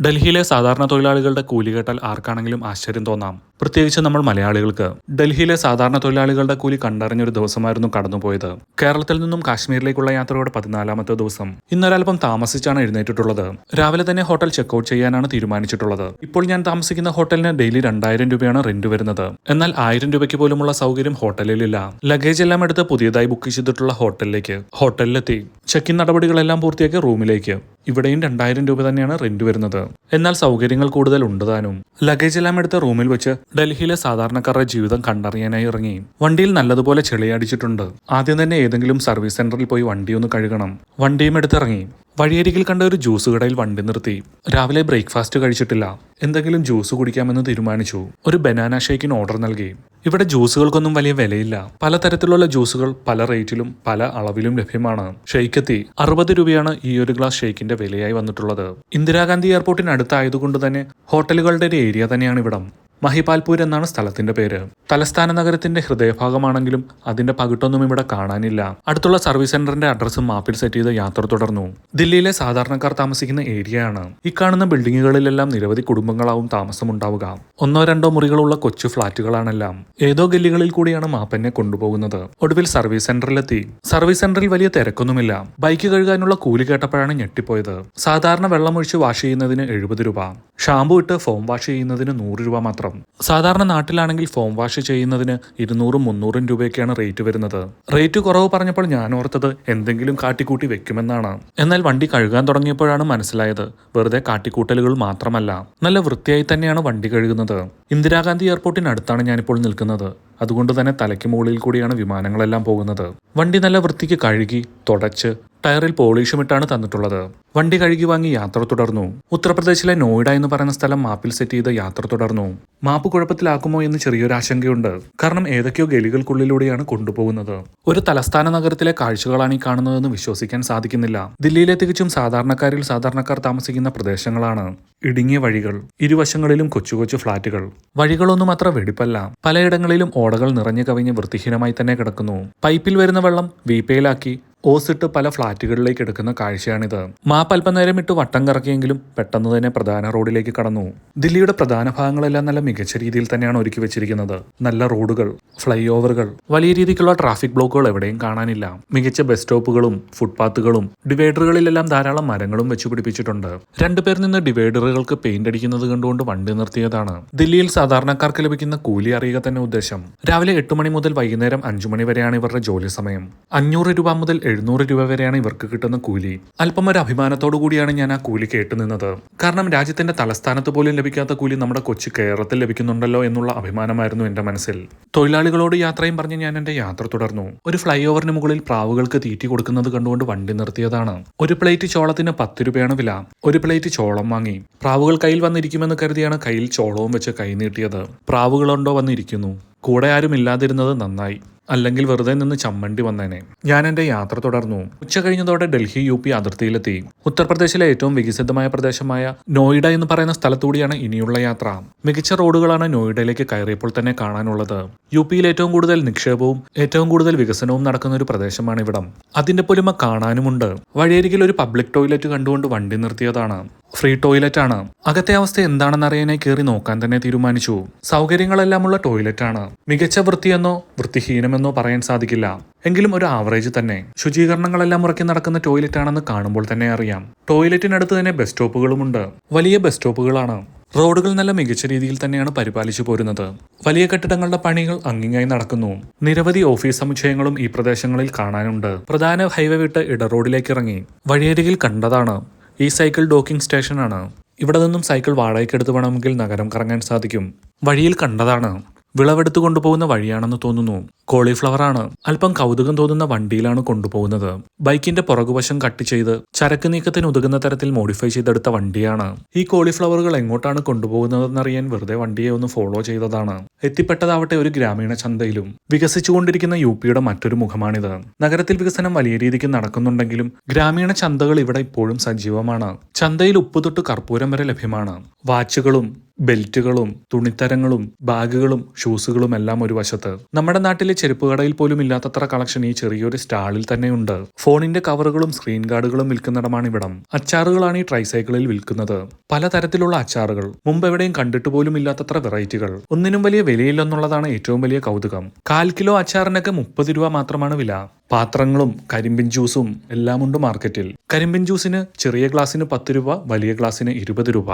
ഡൽഹിയിലെ സാധാരണ തൊഴിലാളികളുടെ കൂലി കേട്ടാൽ ആർക്കാണെങ്കിലും ആശ്ചര്യം തോന്നാം. പ്രത്യേകിച്ച് നമ്മൾ മലയാളികൾക്ക്. ഡൽഹിയിലെ സാധാരണ തൊഴിലാളികളുടെ കൂലി കണ്ടറിഞ്ഞൊരു ദിവസമായിരുന്നു കടന്നുപോയത്. കേരളത്തിൽ നിന്നും കാശ്മീരിലേക്കുള്ള യാത്രയുടെ 14ാമത്തെ ദിവസം. ഇന്നൊരൽപ്പം താമസിച്ചാണ് എഴുന്നേറ്റിട്ടുള്ളത്. രാവിലെ തന്നെ ഹോട്ടൽ ചെക്കൗട്ട് ചെയ്യാനാണ് തീരുമാനിച്ചിട്ടുള്ളത്. ഇപ്പോൾ ഞാൻ താമസിക്കുന്ന ഹോട്ടലിന് ഡെയിലി 2000 രൂപയാണ് റെന്റ് വരുന്നത്. എന്നാൽ 1000 രൂപയ്ക്ക് പോലുമുള്ള സൗകര്യം ഹോട്ടലിലില്ല. ലഗേജ് എല്ലാം എടുത്ത് പുതിയതായി ബുക്ക് ചെയ്തിട്ടുള്ള ഹോട്ടലിലെത്തി ചെക്ക് ഇൻ നടപടികളെല്ലാം പൂർത്തിയാക്കി റൂമിലേക്ക്. ഇവിടെയും 2000 രൂപ തന്നെയാണ് റെന്റ് വരുന്നത്. എന്നാൽ സൗകര്യങ്ങൾ കൂടുതൽ ഉണ്ട് താനും. ലഗേജ് എല്ലാം എടുത്ത് റൂമിൽ വെച്ച് ഡൽഹിയിലെ സാധാരണക്കാരുടെ ജീവിതം കണ്ടറിയാനായി ഇറങ്ങി. വണ്ടിയിൽ നല്ലതുപോലെ ചെളിയടിച്ചിട്ടുണ്ട്. ആദ്യം തന്നെ ഏതെങ്കിലും സർവീസ് സെന്ററിൽ പോയി വണ്ടി ഒന്ന് കഴുകണം. വണ്ടിയും എടുത്തിറങ്ങി. വഴിയരികിൽ കണ്ട ഒരു ജ്യൂസ് കടയിൽ വണ്ടി നിർത്തി. രാവിലെ ബ്രേക്ക്ഫാസ്റ്റ് കഴിച്ചിട്ടില്ല. എന്തെങ്കിലും ജ്യൂസ് കുടിക്കാമെന്ന് തീരുമാനിച്ചു. ഒരു ബനാന ഷേക്കിന് ഓർഡർ നൽകി. ഇവിടെ ജ്യൂസുകൾക്കൊന്നും വലിയ വിലയില്ല. പലതരത്തിലുള്ള ജ്യൂസുകൾ പല റേറ്റിലും പല അളവിലും ലഭ്യമാണ്. ഷെയ്ക്കെത്തി 60 രൂപയാണ് ഈ ഒരു ഗ്ലാസ് ഷേക്കിന്റെ വിലയായി വന്നിട്ടുള്ളത്. ഇന്ദിരാഗാന്ധി എയർപോർട്ടിന് അടുത്തായതുകൊണ്ട് തന്നെ ഹോട്ടലുകളുടെ ഒരു ഏരിയ തന്നെയാണ് ഇവിടം. മഹിപാൽപൂർ എന്നാണ് സ്ഥലത്തിന്റെ പേര്. തലസ്ഥാന നഗരത്തിന്റെ ഹൃദയഭാഗമാണെങ്കിലും അതിന്റെ പകിട്ടൊന്നും ഇവിടെ കാണാനില്ല. അടുത്തുള്ള സർവീസ് സെന്ററിന്റെ അഡ്രസ്സും മാപ്പിൽ സെറ്റ് ചെയ്ത് യാത്ര തുടർന്നു. ദില്ലിയിലെ സാധാരണക്കാർ താമസിക്കുന്ന ഏരിയയാണ്. ഈ കാണുന്ന ബിൽഡിങ്ങുകളിലെല്ലാം നിരവധി കുടുംബങ്ങളാവും താമസമുണ്ടാവുക. 1-2 മുറികളുള്ള കൊച്ചു ഫ്ളാറ്റുകളാണെല്ലാം. ഏതോ ഗല്ലികളിൽ കൂടിയാണ് മാപ്പ് എന്നെ കൊണ്ടുപോകുന്നത്. ഒടുവിൽ സർവീസ് സെന്ററിലെത്തി. സർവീസ് സെന്ററിൽ വലിയ തിരക്കൊന്നുമില്ല. ബൈക്ക് കഴുകാനുള്ള കൂലി കേട്ടപ്പോഴാണ് ഞെട്ടിപ്പോയത്. സാധാരണ വെള്ളമൊഴിച്ച് വാഷ് ചെയ്യുന്നതിന് 70 രൂപ, ഷാമ്പു ഇട്ട് ഫോം വാഷ് ചെയ്യുന്നതിന് 100 രൂപ മാത്രം. സാധാരണ നാട്ടിലാണെങ്കിൽ ഫോം വാഷ് ചെയ്യുന്നതിന് 200-300 രൂപയൊക്കെയാണ് റേറ്റ് വരുന്നത്. റേറ്റ് കുറവ് പറഞ്ഞപ്പോൾ ഞാൻ ഓർത്തത് എന്തെങ്കിലും കാട്ടിക്കൂട്ടി വെക്കുമെന്നാണ്. എന്നാൽ വണ്ടി കഴുകാൻ തുടങ്ങിയപ്പോഴാണ് മനസ്സിലായത് വെറുതെ കാട്ടിക്കൂട്ടലുകൾ മാത്രമല്ല, നല്ല വൃത്തിയായി തന്നെയാണ് വണ്ടി കഴുകുന്നത്. ഇന്ദിരാഗാന്ധി എയർപോർട്ടിനടുത്താണ് ഞാനിപ്പോൾ നിൽക്കുന്നത്. അതുകൊണ്ട് തന്നെ തലയ്ക്ക് മുകളിൽ കൂടിയാണ് വിമാനങ്ങളെല്ലാം പോകുന്നത്. വണ്ടി നല്ല വൃത്തിക്ക് കഴുകി തുടച്ച് ടയറിൽ പോളിഷും ഇട്ടാണ് തന്നിട്ടുള്ളത്. വണ്ടി കഴുകി വാങ്ങി യാത്ര തുടർന്നു. ഉത്തർപ്രദേശിലെ നോയിഡ എന്ന് പറയുന്ന സ്ഥലം മാപ്പിൽ സെറ്റ് ചെയ്ത് യാത്ര തുടർന്നു. മാപ്പ് കുഴപ്പത്തിലാക്കുമോ എന്ന് ചെറിയൊരു ആശങ്കയുണ്ട്. കാരണം ഏതൊക്കെയോ ഗലികൾക്കുള്ളിലൂടെയാണ് കൊണ്ടുപോകുന്നത്. ഒരു തലസ്ഥാന നഗരത്തിലെ കാഴ്ചകളാണ് ഈ കാണുന്നതെന്ന് വിശ്വസിക്കാൻ സാധിക്കുന്നില്ല. ദില്ലിയിലെ തികച്ചും സാധാരണക്കാർ താമസിക്കുന്ന പ്രദേശങ്ങളാണ്. ഇടുങ്ങിയ വഴികൾ, ഇരുവശങ്ങളിലും കൊച്ചു കൊച്ചു ഫ്ളാറ്റുകൾ. വഴികളൊന്നും അത്ര വെടിപ്പല്ല. പലയിടങ്ങളിലും ഓടകൾ നിറഞ്ഞു കവിഞ്ഞ് വൃത്തിഹീനമായി തന്നെ കിടക്കുന്നു. പൈപ്പിൽ വരുന്ന വെള്ളം വീപ്പയിലാക്കി ഓസിട്ട് പല ഫ്ളാറ്റുകളിലേക്ക് എടുക്കുന്ന കാഴ്ചയാണിത്. മാപ്പ് അല്പനേരം ഇട്ട് വട്ടം കറക്കിയെങ്കിലും പെട്ടെന്ന് തന്നെ പ്രധാന റോഡിലേക്ക് കടന്നു. ദില്ലിയുടെ പ്രധാന ഭാഗങ്ങളെല്ലാം നല്ല മികച്ച രീതിയിൽ തന്നെയാണ് ഒരുക്കി വെച്ചിരിക്കുന്നത്. നല്ല റോഡുകൾ, ഫ്ലൈ ഓവറുകൾ, വലിയ രീതിക്കുള്ള ട്രാഫിക് ബ്ലോക്കുകൾ എവിടെയും കാണാനില്ല. മികച്ച ബസ് സ്റ്റോപ്പുകളും ഫുട്പാത്തുകളും ഡിവൈഡറുകളിലെല്ലാം ധാരാളം മരങ്ങളും വെച്ചു പിടിപ്പിച്ചിട്ടുണ്ട്. 2 പേർ നിന്ന് ഡിവൈഡറുകൾക്ക് പെയിന്റ് അടിക്കുന്നത് കണ്ടുകൊണ്ട് വണ്ടി നിർത്തിയതാണ്. ദില്ലിയിൽ സാധാരണക്കാർക്ക് ലഭിക്കുന്ന കൂലി അറിയുക തന്നെ ഉദ്ദേശം. രാവിലെ 8 മണി മുതൽ വൈകുന്നേരം 5 മണി വരെയാണ് ഇവരുടെ ജോലി സമയം. 500 രൂപ മുതൽ 700 രൂപ വരെയാണ് ഇവർക്ക് കിട്ടുന്ന കൂലി. അല്പം ഒരു അഭിമാനത്തോടു കൂടിയാണ് ഞാൻ ആ കൂലി കേട്ടുനിന്നത്. കാരണം രാജ്യത്തിന്റെ തലസ്ഥാനത്ത് പോലും ലഭിക്കാത്ത കൂലി നമ്മുടെ കൊച്ചു കേരളത്തിൽ ലഭിക്കുന്നുണ്ടല്ലോ എന്നുള്ള അഭിമാനമായിരുന്നു എന്റെ മനസ്സിൽ. തൊഴിലാളികളോട് യാത്രയും പറഞ്ഞ് ഞാൻ എന്റെ യാത്ര തുടർന്നു. ഒരു ഫ്ലൈ ഓവറിന് മുകളിൽ പ്രാവുകൾക്ക് തീറ്റി കൊടുക്കുന്നത് കണ്ടുകൊണ്ട് വണ്ടി നിർത്തിയതാണ്. ഒരു പ്ലേറ്റ് ചോളത്തിന് 10 രൂപയാണ് വില. ഒരു പ്ലേറ്റ് ചോളം വാങ്ങി. പ്രാവുകൾ കയ്യിൽ വന്നിരിക്കുമെന്ന് കരുതിയാണ് കയ്യിൽ ചോളവും വെച്ച് കൈ നീട്ടിയത്. പ്രാവുകളുണ്ടോ വന്നിരിക്കുന്നു. കൂടെ ആരും ഇല്ലാതിരുന്നത് നന്നായി. അല്ലെങ്കിൽ വെറുതെ നിന്ന് ചമ്മണ്ടി വന്നേനെ. ഞാൻ എന്റെ യാത്ര തുടർന്നു. ഉച്ച കഴിഞ്ഞതോടെ ഡൽഹി UP അതിർത്തിയിലെത്തി. ഉത്തർപ്രദേശിലെ ഏറ്റവും വികസിതമായ പ്രദേശമായ നോയിഡ എന്ന് പറയുന്ന സ്ഥലത്തൂടിയാണ് ഇനിയുള്ള യാത്ര. മികച്ച റോഡുകളാണ് നോയിഡയിലേക്ക് കയറിയപ്പോൾ തന്നെ കാണാനുള്ളത്. UPയിൽ ഏറ്റവും കൂടുതൽ നിക്ഷേപവും ഏറ്റവും കൂടുതൽ വികസനവും നടക്കുന്ന ഒരു പ്രദേശമാണ് ഇവിടം. അതിന്റെ പൊലിമ കാണാനുമുണ്ട്. വഴിയരികിൽ ഒരു പബ്ലിക് ടോയ്ലറ്റ് കണ്ടുകൊണ്ട് വണ്ടി നിർത്തിയതാണ്. ഫ്രീ ടോയ്ലറ്റ് ആണ്. അകത്തെ അവസ്ഥ എന്താണെന്ന് അറിയാനായി കയറി നോക്കാൻ തന്നെ തീരുമാനിച്ചു. സൗകര്യങ്ങളെല്ലാമുള്ള ടോയ്ലറ്റ് ആണ്. മികച്ച വൃത്തിയെന്നോ വൃത്തിഹീനമെന്നോ പറയാൻ സാധിക്കില്ല. എങ്കിലും ഒരു ആവറേജ് തന്നെ. ശുചീകരണങ്ങളെല്ലാം മുറക്കി നടക്കുന്ന ടോയ്ലറ്റ് ആണെന്ന് കാണുമ്പോൾ തന്നെ അറിയാം. ടോയ്ലറ്റിനടുത്ത് തന്നെ ബസ് സ്റ്റോപ്പുകളുമുണ്ട്. വലിയ ബസ് സ്റ്റോപ്പുകളാണ്. റോഡുകൾ നല്ല മികച്ച രീതിയിൽ തന്നെയാണ് പരിപാലിച്ചു പോരുന്നത്. വലിയ കെട്ടിടങ്ങളുടെ പണികൾ അങ്ങിങ്ങായി നടക്കുന്നു. നിരവധി ഓഫീസ് സമുച്ചയങ്ങളും ഈ പ്രദേശങ്ങളിൽ കാണാനുണ്ട്. പ്രധാന ഹൈവേ വിട്ട് ഇടറോഡിലേക്ക് ഇറങ്ങി. വഴിയരികിൽ കണ്ടതാണ് ഈ സൈക്കിൾ ഡോക്കിംഗ് സ്റ്റേഷനാണ്. ഇവിടെ നിന്നും സൈക്കിൾ വാടകയ്ക്കെടുത്ത് വേണമെങ്കിൽ നഗരം കറങ്ങാൻ സാധിക്കും. വഴിയിൽ കണ്ടതാണ്. വിളവെടുത്തു കൊണ്ടുപോകുന്ന വഴിയാണെന്ന് തോന്നുന്നു. കോളിഫ്ലവർ ആണ്. അല്പം കൗതുകം തോന്നുന്ന വണ്ടിയിലാണ് കൊണ്ടുപോകുന്നത്. ബൈക്കിന്റെ പുറകുവശം കട്ട് ചെയ്ത് ചരക്ക് നീക്കത്തിന് ഉതകുന്ന തരത്തിൽ മോഡിഫൈ ചെയ്തെടുത്ത വണ്ടിയാണ്. ഈ കോളിഫ്ലവറുകൾ എങ്ങോട്ടാണ് കൊണ്ടുപോകുന്നതെന്നറിയാൻ വെറുതെ വണ്ടിയെ ഒന്ന് ഫോളോ ചെയ്തതാണ്. എത്തിപ്പെട്ടതാവട്ടെ ഒരു ഗ്രാമീണ ചന്തയിലും. വികസിച്ചുകൊണ്ടിരിക്കുന്ന UPയുടെ മറ്റൊരു മുഖമാണിത്. നഗരത്തിൽ വികസനം വലിയ രീതിക്ക് നടക്കുന്നുണ്ടെങ്കിലും ഗ്രാമീണ ചന്തകൾ ഇവിടെ ഇപ്പോഴും സജീവമാണ്. ചന്തയിൽ ഉപ്പ് തൊട്ട് കർപ്പൂരം വരെ ലഭ്യമാണ്. വാച്ചുകളും ബെൽറ്റുകളും തുണിത്തരങ്ങളും ബാഗുകളും ഷൂസുകളും എല്ലാം ഒരു വശത്ത്. നമ്മുടെ നാട്ടിലെ ചെരുപ്പ് കടയിൽ പോലും ഇല്ലാത്തത്ര കളക്ഷൻ ഈ ചെറിയൊരു സ്റ്റാളിൽ തന്നെയുണ്ട്. ഫോണിന്റെ കവറുകളും സ്ക്രീൻ ഗാർഡുകളും വിൽക്കുന്നിടമാണ് ഇവിടം. അച്ചാറുകളാണ് ഈ ട്രൈസൈക്കിളിൽ വിൽക്കുന്നത്. പലതരത്തിലുള്ള അച്ചാറുകൾ, മുമ്പ് എവിടെയും കണ്ടിട്ട് പോലും ഇല്ലാത്തത്ര വെറൈറ്റികൾ. ഒന്നിനും വലിയ വിലയില്ലെന്നുള്ളതാണ് ഏറ്റവും വലിയ കൗതുകം. 1/4 കിലോ അച്ചാറിനൊക്കെ 30 രൂപ മാത്രമാണ് വില. പാത്രങ്ങളും കരിമ്പിൻ ജ്യൂസും എല്ലാം ഉണ്ട് മാർക്കറ്റിൽ. കരിമ്പിൻ ജ്യൂസിന് ചെറിയ ഗ്ലാസിന് 10 രൂപ, വലിയ ഗ്ലാസിന് 20 രൂപ.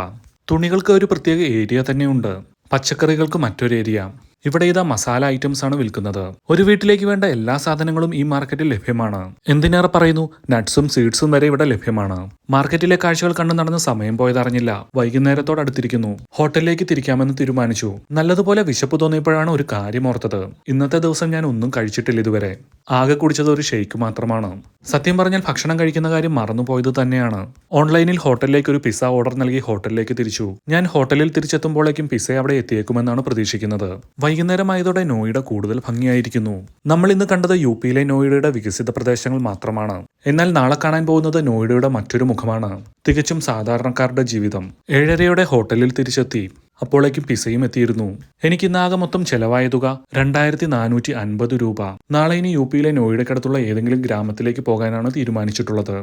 തുണികൾക്ക് ഒരു പ്രത്യേക ഏരിയ തന്നെയുണ്ട്. പച്ചക്കറികൾക്ക് മറ്റൊരു ഏരിയ. ഇവിടെ ഇതാ മസാല ഐറ്റംസ് ആണ് വിൽക്കുന്നത്. ഒരു വീട്ടിലേക്ക് വേണ്ട എല്ലാ സാധനങ്ങളും ഈ മാർക്കറ്റിൽ ലഭ്യമാണ്. എന്തിനേറെ പറയുന്നു, നട്ട്സും സീഡ്സും വരെ ഇവിടെ ലഭ്യമാണ്. മാർക്കറ്റിലെ കാഴ്ചകൾ കണ്ടു നടന്ന് സമയം പോയതറിഞ്ഞില്ല. വൈകുന്നേരത്തോടടുത്തിരിക്കുന്നു. ഹോട്ടലിലേക്ക് തിരിക്കാമെന്ന് തീരുമാനിച്ചു. നല്ലതുപോലെ വിശപ്പ് തോന്നിയപ്പോഴാണ് ഒരു കാര്യം ഓർത്തത്. ഇന്നത്തെ ദിവസം ഞാൻ ഒന്നും കഴിച്ചിട്ടില്ല ഇതുവരെ. ആകെ കുടിച്ചത് ഒരു ഷെയ്ക്ക് മാത്രമാണ്. സത്യം പറഞ്ഞാൽ ഭക്ഷണം കഴിക്കുന്ന കാര്യം മറന്നുപോയത് തന്നെയാണ്. ഓൺലൈനിൽ ഹോട്ടലിലേക്ക് ഒരു പിസ്സ ഓർഡർ നൽകി ഹോട്ടലിലേക്ക് തിരിച്ചു. ഞാൻ ഹോട്ടലിൽ തിരിച്ചെത്തുമ്പോഴേക്കും പിസ്സ അവിടെ എത്തിയേക്കുമെന്നാണ് പ്രതീക്ഷിക്കുന്നത്. വൈകുന്നേരമായതോടെ നോയിഡ കൂടുതൽ ഭംഗിയായിരിക്കുന്നു. നമ്മൾ ഇന്ന് കണ്ടത് യുപിയിലെ നോയിഡയുടെ വികസിത പ്രദേശങ്ങൾ മാത്രമാണ്. എന്നാൽ നാളെ കാണാൻ പോകുന്നത് നോയിഡയുടെ മറ്റൊരു മുഖമാണ്. തികച്ചും സാധാരണക്കാരുടെ ജീവിതം. 7:30 ഹോട്ടലിൽ തിരിച്ചെത്തി. അപ്പോഴേക്കും പിസയും എത്തിയിരുന്നു. എനിക്ക് ഇന്നാകെ മൊത്തം ചെലവായ തുക 2450 രൂപ. നാളെ ഇനി യുപിയിലെ നോയിഡയ്ക്കടുത്തുള്ള ഏതെങ്കിലും ഗ്രാമത്തിലേക്ക് പോകാനാണ് തീരുമാനിച്ചിട്ടുള്ളത്.